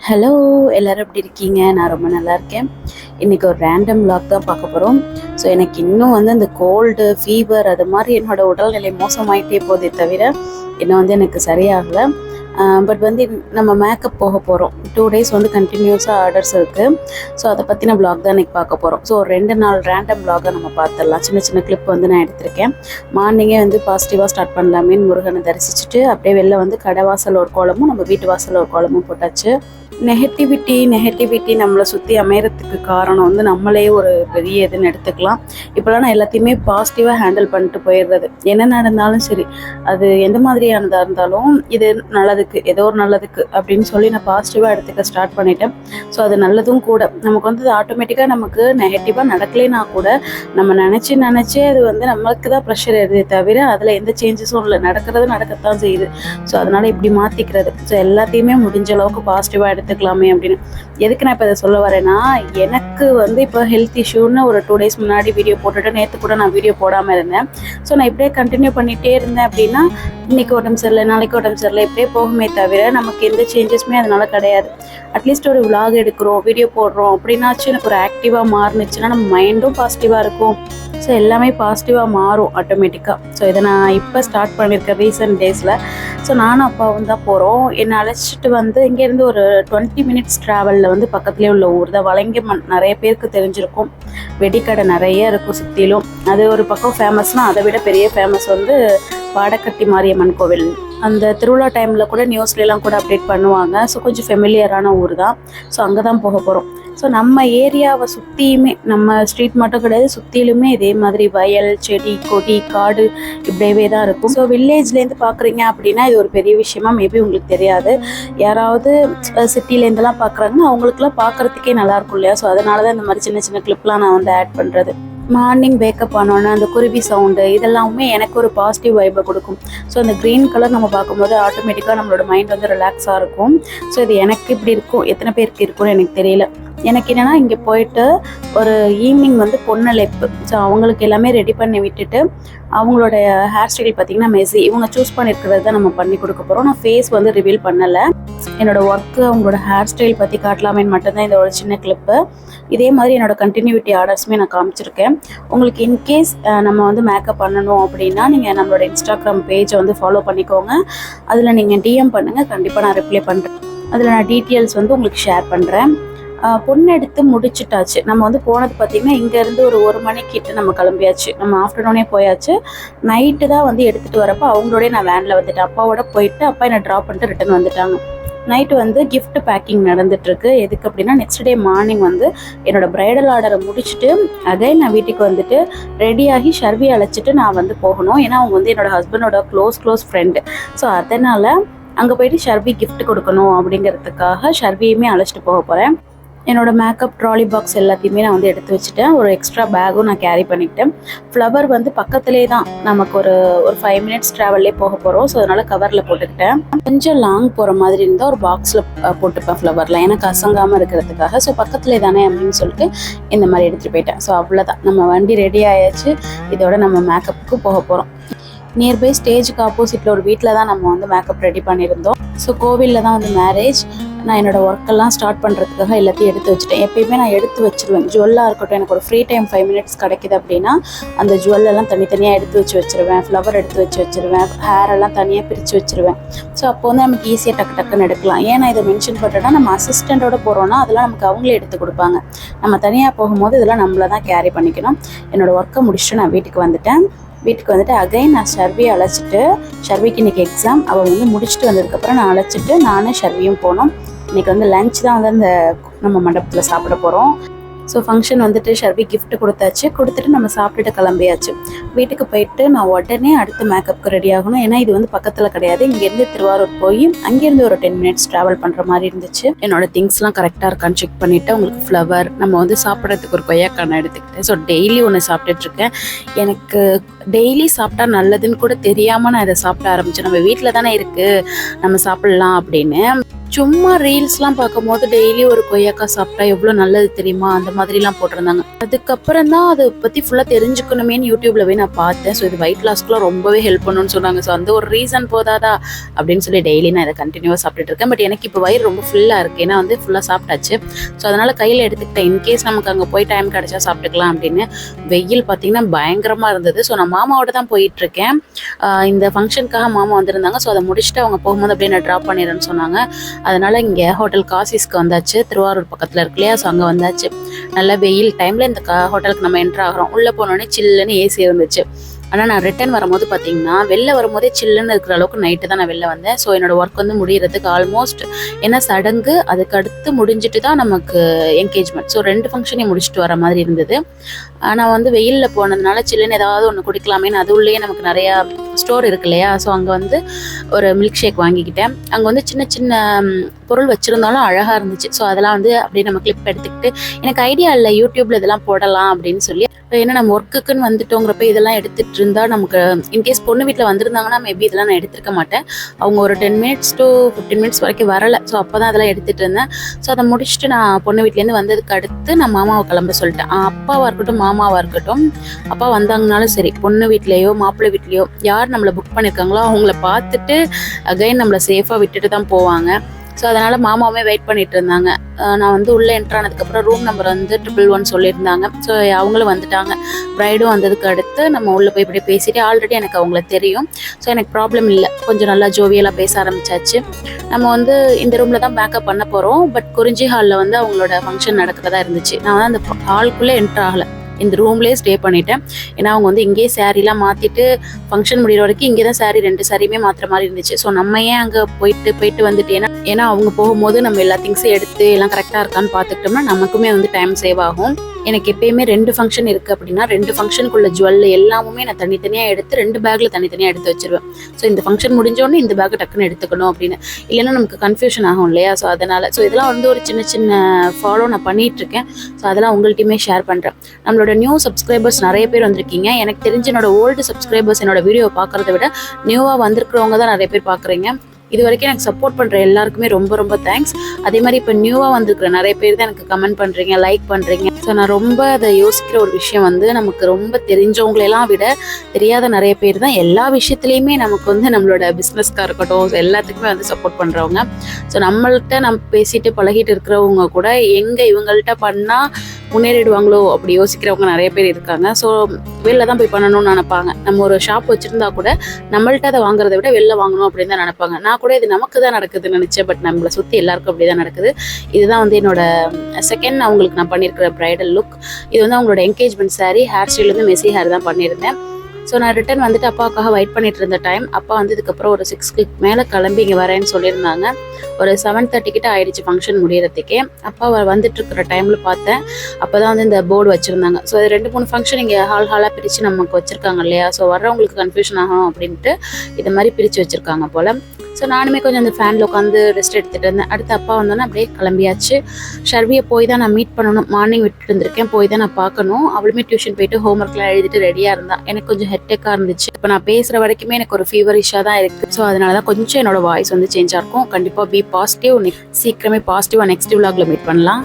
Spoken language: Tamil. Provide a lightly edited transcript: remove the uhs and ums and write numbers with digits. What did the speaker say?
ஹலோ, எல்லோரும் எப்படி இருக்கீங்க? நான் ரொம்ப நல்லா இருக்கேன். இன்றைக்கி ஒரு ரேண்டம் vlog தான் பார்க்க போகிறோம். ஸோ எனக்கு இன்னும் அந்த கோல்டு, ஃபீவர் அது மாதிரி என்னோடய உடல்நிலை மோசமாயிட்டே போதே தவிர இன்னும் எனக்கு சரியாகலை. பட் நம்ம மேக்கப் போக போகிறோம். 2 days கண்டினியூஸாக ஆர்டர்ஸ் இருக்குது. ஸோ அதை பற்றின vlog தான் இன்றைக்கி பார்க்க போகிறோம். ஸோ ஒரு 2 நாள் ரேண்டம் vlog நம்ம பார்த்துடலாம். சின்ன சின்ன கிளிப் நான் எடுத்திருக்கேன். மார்னிங்கே பாசிட்டிவாக ஸ்டார்ட் பண்ணலாமேன்னு முருகனை தரிசிச்சுட்டு அப்படியே வெளில கடை வாசல் ஒரு கோலமும் நம்ம வீட்டு வாசல் ஒரு கோலமும் போட்டாச்சு. நெகட்டிவிட்டி நம்மளை சுற்றி அமையறதுக்கு காரணம் நம்மளே ஒரு பெரிய இதுன்னு எடுத்துக்கலாம். இப்போலாம் நான் எல்லாத்தையுமே பாசிட்டிவாக ஹேண்டில் பண்ணிட்டு போயிடுறது. என்ன நடந்தாலும் சரி, அது எந்த மாதிரியானதாக இருந்தாலும் இது நல்லதுக்கு, ஏதோ ஒரு நல்லதுக்கு அப்படின்னு சொல்லி நான் பாசிட்டிவாக எடுத்துக்க ஸ்டார்ட் பண்ணிட்டேன். ஸோ அது நல்லதும் கூட. நமக்கு ஆட்டோமேட்டிக்காக நமக்கு நெகட்டிவாக நடக்கலைன்னா கூட நம்ம நினச்சி அது நம்மளுக்கு தான் ப்ரெஷர் ஏறுதே தவிர அதில் எந்த சேஞ்சஸும் இல்லை. நடக்கத்தான் செய்யுது. ஸோ அதனால் இப்படி மாற்றிக்கிறது. ஸோ எல்லாத்தையுமே முடிஞ்ச அளவுக்கு பாசிட்டிவாக எடுத்துக்கலாமே அப்படின்னு. எதுக்கு நான் இப்போ இதை சொல்ல வரேன்னா, எனக்கு இப்போ ஹெல்த் இஷ்யூன்னு ஒரு 2 days முன்னாடி வீடியோ போட்டுட்டு நேற்று கூட நான் வீடியோ போடாமல் இருந்தேன். ஸோ நான் இப்படியே கண்டினியூ பண்ணிகிட்டே இருந்தேன் அப்படின்னா இன்றைக்கி உடம்பு சரியில்லை, நாளைக்கு உடம்பு சரியில்லை, இப்படியே போகுமே தவிர நமக்கு எந்த சேஞ்சஸுமே அதனால் கிடையாது. அட்லீஸ்ட் ஒரு vlog எடுக்கிறோம், வீடியோ போடுறோம் அப்படின்னாச்சும் எனக்கு ஒரு ஆக்டிவாக மாறுனுச்சுன்னா நம்ம மைண்டும் பாசிட்டிவாக இருக்கும். ஸோ எல்லாமே பாசிட்டிவாக மாறும் ஆட்டோமேட்டிக்காக. ஸோ இதை நான் இப்போ ஸ்டார்ட் பண்ணியிருக்கேன் ரீசெண்ட் டேஸில். ஸோ நானும் அப்பாவும் தான் போகிறோம். என்னை அழைச்சிட்டு இங்கேருந்து ஒரு 20 minutes ட்ராவலில் பக்கத்துலேயே உள்ள ஊர் தான் வலங்கியம்மன். நிறைய பேருக்கு தெரிஞ்சிருக்கும். வெடிக்கடை நிறைய இருக்கும் சுற்றிலும். அது ஒரு பக்கம் ஃபேமஸ்னால் அதை விட பெரிய ஃபேமஸ் பாடக்கட்டி மாரியம்மன் கோவில். அந்த திருவிழா டைமில் கூட நியூஸ்லாம் கூட அப்டேட் பண்ணுவாங்க. ஸோ கொஞ்சம் ஃபெமிலியரான ஊர் தான். ஸோ அங்கே தான் போக போகிறோம். ஸோ நம்ம ஏரியாவை சுற்றியுமே, நம்ம ஸ்ட்ரீட் மட்டும் கிடையாது, சுற்றிலுமே இதே மாதிரி வயல், செடி, கொடி, காடு இப்படியே தான் இருக்கும். ஸோ வில்லேஜ்லேருந்து பார்க்குறீங்க அப்படின்னா இது ஒரு பெரிய விஷயமா மேபி உங்களுக்கு தெரியாது. யாராவது சிட்டிலேருந்துலாம் பார்க்குறாங்கன்னா அவங்களுக்குலாம் பார்க்குறதுக்கே நல்லாயிருக்கும் இல்லையா? ஸோ அதனால தான் இந்த மாதிரி சின்ன சின்ன கிளிப்லாம் நான் ஆட் பண்ணுறது. மார்னிங் வேக்கப் ஆனோன்னா அந்த குருவி சவுண்டு இதெல்லாமே எனக்கு ஒரு பாசிட்டிவ் வைப்பை கொடுக்கும். ஸோ அந்த க்ரீன் கலர் நம்ம பார்க்கும்போது ஆட்டோமேட்டிக்காக நம்மளோட மைண்ட் ரிலாக்ஸாக இருக்கும். ஸோ இது எனக்கு இப்படி இருக்கும், எத்தனை பேருக்கு இருக்கும்னு எனக்கு தெரியல. எனக்கு என்னென்னா இங்கே போயிட்டு ஒரு ஈவினிங் பொண்ணழைப்பு. ஸோ அவங்களுக்கு எல்லாமே ரெடி பண்ணி விட்டுட்டு அவங்களோட ஹேர் ஸ்டைல் பார்த்திங்கன்னா மெஸ்ஸி இவங்க சூஸ் பண்ணியிருக்கிறது தான் நம்ம பண்ணி கொடுக்க போகிறோம். நான் ஃபேஸ் ரிவீல் பண்ணலை. என்னோடய ஒர்க்கு அவங்களோட ஹேர் ஸ்டைல் பற்றி காட்டலாமேன்னு மட்டும்தான் இந்த ஒரு சின்ன கிளிப்பு. இதே மாதிரி என்னோடய கண்டினியூட்டி ஆர்டர்ஸுமே நான் காமிச்சிருக்கேன். உங்களுக்கு இன்கேஸ் நம்ம மேக்கப் பண்ணணும் அப்படின்னா நீங்கள் நம்மளோட இன்ஸ்டாகிராம் பேஜை ஃபாலோ பண்ணிக்கோங்க. அதில் நீங்கள் டிஎம் பண்ணுங்கள், கண்டிப்பாக நான் ரிப்ளை பண்ணுறேன். அதில் நான் டீட்டெயில்ஸ் உங்களுக்கு ஷேர் பண்ணுறேன். பொண்ணு எடுத்து முடிச்சுட்டாச்சு. நம்ம போனது பார்த்திங்கன்னா இங்கேருந்து ஒரு 1 மணிக்கிட்ட நம்ம கிளம்பியாச்சு. நம்ம ஆஃப்டர்நூனே போயாச்சு. நைட்டு தான் எடுத்துகிட்டு வரப்போ அவங்களோடய நான் வேனில் வந்துட்டேன். அப்பாவோட போயிட்டு அப்பா என்னை ட்ராப் பண்ணிட்டு ரிட்டன் வந்துட்டாங்க. நைட்டு கிஃப்ட் பேக்கிங் நடந்துட்டுருக்கு. எதுக்கு அப்படின்னா நெக்ஸ்ட் டே மார்னிங் என்னோடய ப்ரைடல் ஆர்டரை முடிச்சுட்டு அகைன் நான் வீட்டுக்கு ரெடியாகி ஷர்வி அழைச்சிட்டு நான் போகணும். ஏன்னா அவங்க என்னோடய ஹஸ்பண்டோட க்ளோஸ் ஃப்ரெண்டு. ஸோ அதனால் அங்கே போயிட்டு ஷர்வி கிஃப்ட் கொடுக்கணும் அப்படிங்கிறதுக்காக ஷர்வியுமே அழைச்சிட்டு போக போகிறேன். என்னோடய மேக்கப் ட்ராலி பாக்ஸ் எல்லாத்தையுமே நான் எடுத்து வச்சுட்டேன். ஒரு எக்ஸ்ட்ரா பேக்கும் நான் கேரி பண்ணிக்கிட்டேன். ஃப்ளவர் பக்கத்துலேயே தான், நமக்கு ஒரு 5 minutes ட்ராவல்லே போக போகிறோம். ஸோ அதனால் கவரில் போட்டுக்கிட்டேன். கொஞ்சம் லாங் போகிற மாதிரி இருந்தால் ஒரு பாக்ஸில் போட்டுப்பேன் ஃப்ளவரில், எனக்கு அசங்காமல் இருக்கிறதுக்காக. ஸோ பக்கத்துலேயே தானே அப்படின்னு சொல்லிட்டு இந்த மாதிரி எடுத்துகிட்டு போயிட்டேன். ஸோ அவ்வளோதான், நம்ம வண்டி ரெடி ஆயாச்சு. இதோட நம்ம மேக்கப்புக்கு போக போகிறோம். நியர்பை ஸ்டேஜுக்கு ஆப்போசிட்டில் ஒரு வீட்டில் தான் நம்ம மேக்கப் ரெடி பண்ணியிருந்தோம். ஸோ கோவிலில் தான் மேரேஜ். நான் என்னோடய ஒர்க்கெல்லாம் ஸ்டார்ட் பண்ணுறதுக்காக எல்லாத்தையும் எடுத்து வச்சுட்டேன். எப்பயுமே நான் எடுத்து வச்சுருவேன். ஜுவல்லாக இருக்கட்டும், எனக்கு ஒரு ஃப்ரீ டைம் 5 minutes கிடைக்கிது அப்படின்னா அந்த ஜுவல்லெல்லாம் தனித்தனியாக எடுத்து வச்சுருவேன். ஃப்ளவர் எடுத்து வச்சுருவேன். ஹேரெல்லாம் தனியாக பிரித்து வச்சுருவேன். ஸோ அப்போ நமக்கு ஈஸியாக டக்குன்னு எடுக்கலாம். ஏன் நான் இதை மென்ஷன் பண்ணுறேன்னா, நம்ம அசிஸ்டண்ட்டோட போகிறோன்னா அதெல்லாம் நமக்கு அவங்களே எடுத்து கொடுப்பாங்க. நம்ம தனியாக போகும்போது இதெல்லாம் நம்மள தான் கேரி பண்ணிக்கணும். என்னோடய ஒர்க்கை முடிச்சுட்டு நான் வீட்டுக்கு வந்துட்டேன். அகைன் நான் ஷர்வியை அழைச்சிட்டு, ஷர்விக்கு இன்றைக்கி எக்ஸாம், அவள் முடிச்சுட்டு வந்ததுக்கப்புறம் நான் அழைச்சிட்டு நானும் ஷர்வியும் போனோம். இன்றைக்கி லஞ்ச் தான் அந்த நம்ம மண்டபத்தில் சாப்பிட போகிறோம். ஸோ ஃபங்க்ஷன் ஷர்வி கிஃப்ட் கொடுத்துட்டு நம்ம சாப்பிட்டுட்டு கிளம்பியாச்சு. வீட்டுக்கு போயிட்டு நான் உடனே அடுத்த மேக்கப்புக்கு ரெடி ஆகணும். ஏன்னா இது பக்கத்தில் கிடையாது. இங்கேருந்து திருவாரூர் போய் அங்கேருந்து ஒரு 10 minutes ட்ராவல் பண்ணுற மாதிரி இருந்துச்சு. என்னோடய திங்ஸ்லாம் கரெக்டாக இருக்கான்னு செக் பண்ணிவிட்டு உங்களுக்கு ஃப்ளவர், நம்ம சாப்பிட்றதுக்கு ஒரு கொய்யாக்கான எடுத்துக்கிட்டேன். ஸோ டெய்லி ஒன்று சாப்பிட்டுட்ருக்கேன். எனக்கு டெய்லி சாப்பிட்டா நல்லதுன்னு கூட தெரியாமல் நான் இதை சாப்பிட ஆரம்பித்தேன். நம்ம வீட்டில் தானே இருக்குது, நம்ம சாப்பிட்லாம் அப்படின்னு. சும்மா ரீல்ஸ்லாம் பார்க்கும்போது டெய்லி ஒரு கொய்யாக்காய் சாப்பிட்டா எவ்வளோ நல்லது தெரியுமா, அந்த மாதிரிலாம் போட்டிருந்தாங்க. அதுக்கப்புறம் தான் அதை பற்றி ஃபுல்லாக தெரிஞ்சுக்கணுமேனு யூடியூப்ல போய் நான் பார்த்தேன். ஸோ இது வெயிட் லாஸ்க்குலாம் ரொம்பவே ஹெல்ப் பண்ணுன்னு சொன்னாங்க. ஸோ அந்த ஒரு ரீசன் போதாதா அப்படின்னு சொல்லி டெய்லி நான் இதை கண்டினியூவாக சாப்பிட்டுட்டு இருக்கேன். பட் எனக்கு இப்போ வயிறு ரொம்ப ஃபுல்லாக இருக்குது, ஏன்னா வந்து ஃபுல்லாக சாப்பிட்டாச்சு. ஸோ அதனால் கையில் எடுத்துக்கிட்டேன், இன்கேஸ் நமக்கு அங்கே போய் டைம் கிடச்சா சாப்பிட்டுக்கலாம் அப்படின்னு. வெயில் பார்த்திங்கன்னா பயங்கரமாக இருந்தது. ஸோ நான் மாமாவோட தான் போயிட்டுருக்கேன். இந்த ஃபங்க்ஷனுக்காக மாமா வந்திருந்தாங்க. ஸோ அதை முடிச்சுட்டு அவங்க போகும்போது அப்படியே நான் ட்ராப் பண்ணிடுறேன்னு சொன்னாங்க. அதனால் இங்கே ஹோட்டல் காசிஸ்க்கு வந்தாச்சு, திருவாரூர் பக்கத்தில் இருக்கு இல்லையா. ஸோ அங்கே வந்தாச்சு. நல்ல வெயில் டைமில் இந்த ஹோட்டலுக்கு நம்ம என்ட்ரு ஆகிறோம். உள்ளே போனோடனே சில்லுன்னு ஏசி இருந்துச்சு. ஆனால் நான் ரிட்டர்ன் வரும்போது பார்த்தீங்கன்னா வெளில வரும்போதே சில்லுன்னு இருக்கிற அளவுக்கு நைட்டு தான் நான் வெளில வந்தேன். ஸோ என்னோடய ஒர்க் வந்து முடிகிறதுக்கு ஆல்மோஸ்ட் என்ன சடங்கு அதுக்கு அடுத்து முடிஞ்சிட்டு தான் நமக்கு என்கேஜ்மெண்ட். ஸோ 2 ஃபங்க்ஷனையும் முடிச்சுட்டு வர மாதிரி இருந்தது. நான் வந்து வெயிலில் போனதுனால சில்லுன்னு ஏதாவது ஒன்று குடிக்கலாமேன்னு அது உள்ளேயே நமக்கு நிறையா ஸ்டோர் இருக்கு இல்லையா. ஸோ அங்கே வந்து ஒரு மில்க் ஷேக் வாங்கிக்கிட்டேன். அங்கே வந்து சின்ன சின்ன பொருள் வச்சுருந்தாலும் அழகாக இருந்துச்சு. ஸோ அதெல்லாம் வந்து அப்படியே நம்ம கிளிப் எடுத்துக்கிட்டு, எனக்கு ஐடியா இல்லை யூடியூப்பில் இதெல்லாம் போடலாம் அப்படின்னு சொல்லி. ஏன்னா நம்ம ஒர்க்குக்குன்னு வந்துட்டோங்கிறப்ப இதெல்லாம் எடுத்துகிட்டு இருந்தால் நமக்கு இன்கேஸ் பொண்ணு வீட்டில் வந்திருந்தாங்கன்னா மேபி இதெல்லாம் நான் எடுத்துருக்க மாட்டேன். அவங்க ஒரு 10 minutes to 15 minutes வரைக்கும் வரலை. ஸோ அப்போ தான் அதெல்லாம் எடுத்துகிட்டு இருந்தேன். ஸோ அதை முடிச்சுட்டு நான் பொண்ணு வீட்டிலேருந்து வந்ததுக்கு அடுத்து நான் மாமாவை கிளம்ப சொல்லிட்டேன். அப்பாவாக இருக்கட்டும் மாமாவாக இருக்கட்டும், அப்பா வந்தாங்கனாலும் சரி, பொண்ணு வீட்லேயோ மாப்பிள்ளை வீட்லேயோ யார் நம்மளை புக் பண்ணியிருக்காங்களோ அவங்கள பார்த்துட்டு அகைன் நம்மளை சேஃபாக விட்டுட்டு தான் போவாங்க. ஸோ அதனால் மாமாவுமே வெயிட் பண்ணிட்டு இருந்தாங்க. நான் வந்து உள்ளே என்ட்ரு ஆனதுக்கப்புறம் ரூம் நம்பர் வந்து 111 சொல்லியிருந்தாங்க. ஸோ அவங்களும் வந்துட்டாங்க. ப்ரைடும் வந்ததுக்கு அடுத்து நம்ம உள்ளே போய் இப்படி பேசிட்டு, ஆல்ரெடி எனக்கு அவங்கள தெரியும். ஸோ எனக்கு ப்ராப்ளம் இல்லை, கொஞ்சம் நல்லா ஜோவியலாக பேச ஆரம்பிச்சாச்சு. நம்ம வந்து இந்த ரூமில் தான் பேக்கப் பண்ண போகிறோம். பட் குறிஞ்சி ஹாலில் வந்து அவங்களோட ஃபங்க்ஷன் நடக்கிறதா இருந்துச்சு. நான் வந்து அந்த ஹால்குள்ளே என்ட்ரு ஆகலை, இந்த ரூம்லேயே ஸ்டே பண்ணிட்டேன். ஏன்னா அவங்க வந்து இங்கேயே சாரீலாம் மாற்றிட்டு ஃபங்க்ஷன் முடிகிற வரைக்கும் இங்கே தான் சாரீ 2 சாரியுமே மாற்றுற மாதிரி இருந்துச்சு. ஸோ நம்ம ஏன் அங்கே போயிட்டு வந்துட்டு, ஏன்னா அவங்க போகும்போது நம்ம எல்லா திங்ஸையும் எடுத்து எல்லாம் கரெக்டாக இருக்கான்னு பார்த்துக்கிட்டோம்னா நமக்குமே வந்து டைம் சேவ் ஆகும். எனக்கு எப்பயுமே 2 ஃபங்க்ஷன் இருக்குது அப்படின்னா 2 ஃபங்க்ஷனுக்குள்ள ஜுவல் எல்லாமே நான் தனித்தனியாக எடுத்து 2 பேக்கில் தனித்தனியாக எடுத்து வச்சிருவேன். ஸோ இந்த ஃபங்க்ஷன் முடிஞ்சோடனே இந்த பேக்கை டக்குன்னு எடுத்துக்கணும் அப்படின்னு, இல்லைன்னா நமக்கு கன்ஃபியூஷன் ஆகும் இல்லையா. ஸோ அதனால் இதெல்லாம் வந்து ஒரு சின்ன சின்ன ஃபாலோ நான் பண்ணிகிட்ருக்கேன். ஸோ அதெல்லாம் உங்கள்கிட்டையுமே ஷேர் பண்ணுறேன். நம்மளோட நியூ சப்ஸ்கிரைபர்ஸ் நிறைய பேர் வந்திருக்கீங்க. எனக்கு தெரிஞ்ச என்னோட ஓல்டு சப்ஸ்கிரைபர்ஸ் என்னோட வீடியோ பார்க்குறத விட நியூவாக வந்திருக்கிறவங்க தான் நிறைய பேர் பார்க்குறீங்க. இது வரைக்கும் எனக்கு சப்போர்ட் பண்ணுற எல்லாருக்குமே ரொம்ப ரொம்ப தேங்க்ஸ். அதே மாதிரி இப்போ நியூவாக வந்திருக்கிற நிறைய பேர் தான் எனக்கு கமெண்ட் பண்ணுறீங்க, லைக் பண்ணுறீங்க. ஸோ நான் ரொம்ப அதை யோசிக்கிற ஒரு விஷயம் வந்து, நமக்கு ரொம்ப தெரிஞ்சவங்களெல்லாம் விட தெரியாத நிறைய பேர் தான் எல்லா விஷயத்துலையுமே நமக்கு வந்து நம்மளோட பிஸ்னஸ்க்காக இருக்கட்டும் எல்லாத்துக்குமே வந்து சப்போர்ட் பண்ணுறவங்க. ஸோ நம்மள்கிட்ட நம்ம பேசிட்டு பழகிட்டு இருக்கிறவங்க கூட எங்கே இவங்கள்ட்ட பண்ணால் முன்னேறிடுவாங்களோ அப்படி யோசிக்கிறவங்க நிறைய பேர் இருக்காங்க. ஸோ வெளில தான் போய் பண்ணணும்னு நினைப்பாங்க. நம்ம ஒரு ஷாப் வச்சுருந்தா கூட நம்மள்ட்ட அதை வாங்குறத விட வெளில வாங்கணும் அப்படின்னு தான் நினைப்பாங்க. நான் கூட இது நமக்கு தான் நடக்குதுன்னு நினச்சேன். பட் நம்மளை சுற்றி எல்லாருக்கும் அப்படி தான் நடக்குது. இதுதான் வந்து என்னோட செகண்ட் அவங்களுக்கு நான் பண்ணியிருக்கிற ப்ரைடல் லுக். இது வந்து அவங்களோட என்கேஜ்மெண்ட் சாரீ. ஹேர் ஸ்டைல் வந்து மெஸ்ஸி ஹேர் தான் பண்ணியிருந்தேன். ஸோ நான் ரிட்டன் வந்துட்டு அப்பாவுக்காக வெயிட் பண்ணிட்டு இருந்த டைம், அப்பா வந்ததுக்கப்புறம் ஒரு 6க்கு மேலே கிளம்பி இங்கே வரேன்னு சொல்லியிருந்தாங்க. ஒரு 7:30 கிட்ட ஆயிடுச்சு ஃபங்க்ஷன் முடியறதுக்கே. அப்பா வந்துட்டு இருக்கிற டைமில் பார்த்தேன், அப்போ தான் வந்து இந்த போர்டு வச்சுருந்தாங்க. ஸோ அது 2-3 ஃபங்க்ஷன் இங்கே ஹாலாக பிரித்து நமக்கு வச்சுருக்காங்க இல்லையா. ஸோ வர்றவங்களுக்கு கன்ஃபியூஷன் ஆகும் அப்படின்ட்டு இது மாதிரி பிரித்து வச்சுருக்காங்க போல். ஸோ நானுமே கொஞ்சம் அந்த ஃபேனில் உட்காந்து ரெஸ்ட் எடுத்துகிட்டு இருந்தேன். அடுத்து அப்பா வந்தோன்னே அப்படியே கிளம்பியாச்சு. ஷர்வியை போய் தான் நான் மீட் பண்ணணும். மார்னிங் விட்டுட்டு இருந்திருக்கேன், போய் தான் நான் பார்க்கணும். அவளுமே டியூஷன் போயிட்டு ஹோம்ஒர்க்லாம் எழுதிட்டு ரெடியாக இருந்தா. எனக்கு கொஞ்சம் ஹெட்டேக்காக இருந்துச்சு. இப்போ நான் பேசுகிற வரைக்குமே எனக்கு ஒரு ஃபீவரிஷாக தான் இருக்குது. ஸோ அதனால தான் கொஞ்சம் என்னோட வாய்ஸ் வந்து சேஞ்சாக இருக்கும். கண்டிப்பாக பி பாசிட்டிவ். சீக்கிரமே பாசிட்டிவாக நெக்ஸ்ட் விலாகில் மீட் பண்ணலாம்.